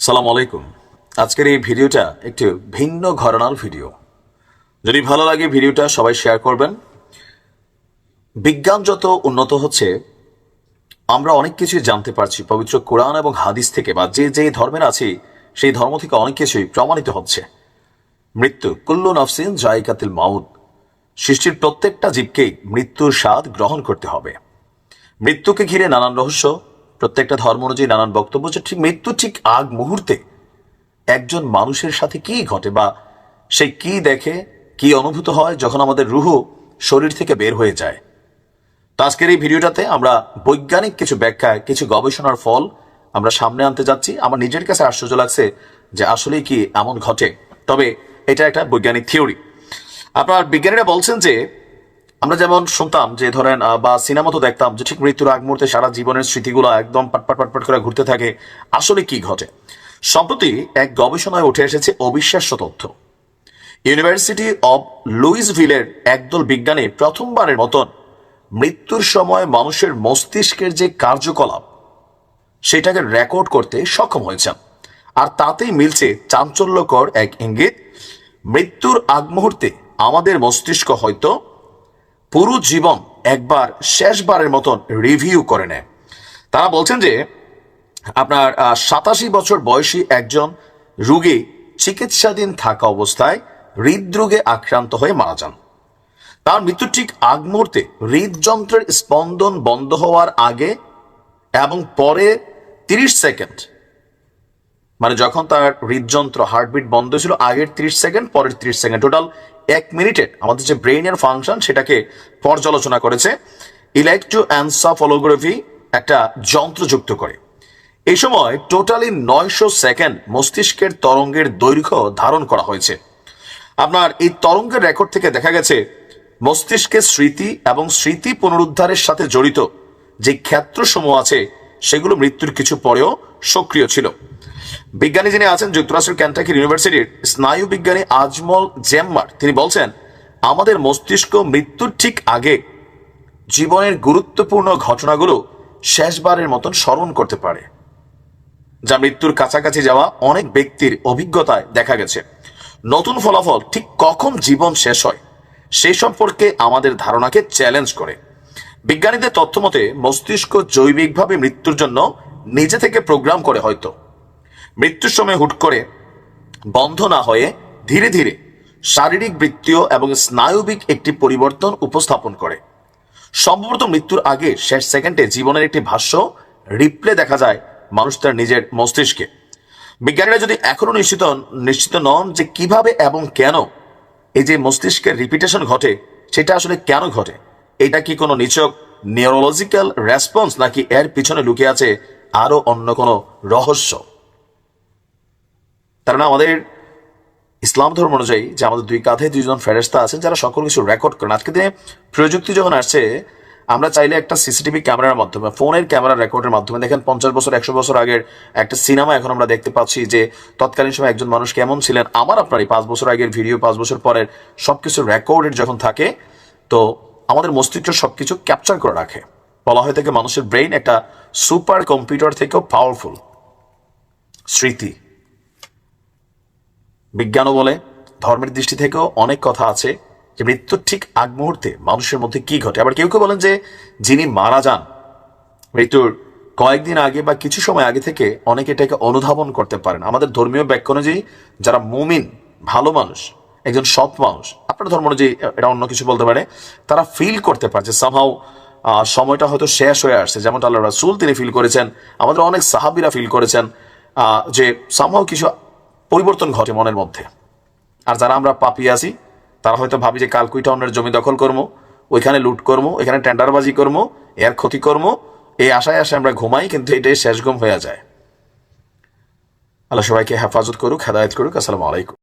সালাম আলাইকুম। আজকের এই ভিডিওটা একটু ভিন্ন ঘরানার ভিডিও। যদি ভালো লাগে ভিডিওটা সবাই শেয়ার করবেন। বিজ্ঞান যত উন্নত হচ্ছে আমরা অনেক কিছুই জানতে পারছি পবিত্র কোরআন এবং হাদিস থেকে, বা যে যে ধর্মের আছি সেই ধর্ম থেকে অনেক কিছুই প্রমাণিত হচ্ছে। মৃত্যু, কুল্লু নফসিন জায়কাতুল মাউত, সৃষ্টির প্রত্যেকটা জীবকেই মৃত্যুর স্বাদ গ্রহণ করতে হবে। মৃত্যুকে ঘিরে নানান রহস্য, প্রত্যেকটা ধর্ম অনুযায়ী নানান বক্তব্য, যে ঠিক মৃত্যু ঠিক আগ মুহূর্তে একজন মানুষের সাথে কি ঘটে বা সে কি দেখে, কি অনুভূত হয় যখন আমাদের রুহ শরীর থেকে বের হয়ে যায়। তো আজকের এই ভিডিওটাতে আমরা বৈজ্ঞানিক কিছু ব্যাখ্যায়, কিছু গবেষণার ফল আমরা সামনে আনতে যাচ্ছি। আমার নিজের কাছে আশ্চর্য লাগছে যে আসলে কি এমন ঘটে, তবে এটা একটা বৈজ্ঞানিক থিওরি। আপনার বিজ্ঞানীরা বলছেন যে আমরা যেমন শুনতাম যে ধরেন বা সিনেমা তো দেখতাম যে ঠিক মৃত্যুর আগ মুহূর্তে সারা জীবনের স্মৃতিগুলো একদম পাটপাট পাটপাট করে ঘুরতে থাকে। আসলে কি ঘটে? সম্প্রতি এক গবেষণায় উঠে এসেছে অবিশ্বাস্য তথ্য। ইউনিভার্সিটি অব লুইসভিলের একদল বিজ্ঞানী প্রথমবারের মতন মৃত্যুর সময় মানুষের মস্তিষ্কের যে কার্যকলাপ সেটাকে রেকর্ড করতে সক্ষম হয়েছেন। আর তাতেই মিলছে চাঞ্চল্যকর এক ইঙ্গিত। মৃত্যুর আগ মুহূর্তে আমাদের মস্তিষ্ক হয়তো পুরো জীবন একবার শেষবারের মতন রিভিউ করে নেয়। তারা বলছেন যে আপনার 87 বছর বয়সী একজন রোগী চিকিৎসাধীন থাকা অবস্থায় হৃদরোগে আক্রান্ত হয়ে মারা যান। তার মৃত্যুর ঠিক আগ মুহূর্তে হৃদযন্ত্রের স্পন্দন বন্ধ হওয়ার আগে এবং পরে 30 সেকেন্ড, মানে যখন তার হৃদযন্ত্র হার্টবিট বন্ধ ছিল আগের 30 সেকেন্ড, পরের 30 সেকেন্ড, টোটাল 1 মিনিটে আমাদের যে ব্রেইনের ফাংশন সেটাকে পর্যালোচনা করেছে ইলেকট্রোএনসেফালোগ্রাফি একটা যন্ত্র যুক্ত করে। এই সময় টোটালি 900 সেকেন্ড মস্তিষ্কের তরঙ্গের দৈর্ঘ্য ধারণ করা হয়েছে। আপনার এই তরঙ্গের রেকর্ড থেকে দেখা গেছে মস্তিষ্কের স্মৃতি এবং স্মৃতি পুনরুদ্ধারের সাথে জড়িত যে ক্ষেত্রসমূহ আছে সেগুলো মৃত্যুর কিছু পরেও সক্রিয় ছিল। বিজ্ঞানী যিনি আছেন যুক্তরাষ্ট্রের কেন্টাকি ইউনিভার্সিটির স্নায়ু বিজ্ঞানী আজমল জেম্মার, তিনি বলছেন আমাদের মস্তিষ্ক মৃত্যুর ঠিক আগে জীবনের গুরুত্বপূর্ণ ঘটনাগুলো শেষবারের মতন স্মরণ করতে পারে, যা মৃত্যুর কাছাকাছি যাওয়া অনেক ব্যক্তির অভিজ্ঞতায় দেখা গেছে। নতুন ফলাফল ঠিক কখন জীবন শেষ হয় সেই সম্পর্কে আমাদের ধারণাকে চ্যালেঞ্জ করে। বিজ্ঞানীদের তথ্য মতে মস্তিষ্ক জৈবিকভাবে মৃত্যুর জন্য নিজে থেকে প্রোগ্রাম করে, হয়তো মৃত্যুর সময় হুট করে বন্ধ না হয়ে ধীরে ধীরে শারীরিক, বৃত্তীয় এবং স্নায়বিক একটি পরিবর্তন উপস্থাপন করে। সম্ভবত মৃত্যুর আগে শেষ সেকেন্ডে জীবনের একটি ভাষ্য রিপ্লে দেখা যায় মানুষ তার নিজের মস্তিষ্কে। বিজ্ঞানীরা যদি এখনো নিশ্চিত নন যে কিভাবে এবং কেন এই যে মস্তিষ্কের রিপিটেশন ঘটে, সেটা আসলে কেন ঘটে, এটা কি কোনো নিছক নিউরোলজিক্যাল রেসপন্স নাকি এর পিছনে লুকিয়ে আছে আরো অন্য কোনো রহস্য। তার মানে আমাদের ইসলাম ধর্ম অনুযায়ী যে আমাদের দুই কাঁধে দুইজন ফেরেশতা আছেন যারা সকল কিছু রেকর্ড করেন। আজকের দিনে প্রযুক্তি যখন আসছে, আমরা চাইলে একটা সিসিটিভি ক্যামেরার মাধ্যমে, ফোনের ক্যামেরা রেকর্ডের মাধ্যমে, দেখেন 50 বছর 100 বছর আগের একটা সিনেমা এখন আমরা দেখতে পাচ্ছি যে তৎকালীন সময় একজন মানুষ কেমন ছিলেন। আমার আপনারই 5 বছর আগের ভিডিও, 5 বছর পরের সবকিছু রেকর্ডেড যখন থাকে, তো আমাদের মস্তিষ্ক সবকিছু ক্যাপচার করে রাখে। বলা হয়ে থাকে মানুষের ব্রেইন একটা সুপার কম্পিউটার থেকেও পাওয়ারফুল। স্মৃতি, বিজ্ঞানও বলে, ধর্মের দৃষ্টি থেকেও অনেক কথা আছে যে মৃত্যুর ঠিক আগ মুহূর্তে মানুষের মধ্যে কি ঘটে। আবার কেউ কেউ বলেন যে যিনি মারা যান মৃত্যুর কয়েকদিন আগে বা কিছু সময় আগে থেকে অনেকে এটাকে অনুধাবন করতে পারেন। আমাদের ধর্মীয় ব্যাখ্যা অনুযায়ী যারা মুমিন, ভালো মানুষ, একজন সৎ মানুষ, আপনার ধর্ম অনুযায়ী এটা অন্য কিছু বলতে পারে, তারা ফিল করতে পারে যে সামহাও সময়টা হয়তো শেষ হয়ে আসছে। যেমনটা আল্লাহ রাসূল তিনি ফিল করেছেন, আমাদের অনেক সাহাবীরা ফিল করেছেন যে সামহাও কিছু পরিবর্তন ঘটে মনের মধ্যে। আর যারা আমরা পাপি আছি তারা হয়তো ভাবি যে কাল কুইটা অন্যের জমি দখল করবো, ওইখানে লুট করবো, এখানে টেন্ডারবাজি করবো, এর ক্ষতি করবো, এই আশায় আমরা ঘুমাই, কিন্তু এটাই শেষ ঘুম হয়ে যায়। আল্লাহ সবাইকে হেফাজত করুক, হেদায়েত করুক। আসসালামু আলাইকুম।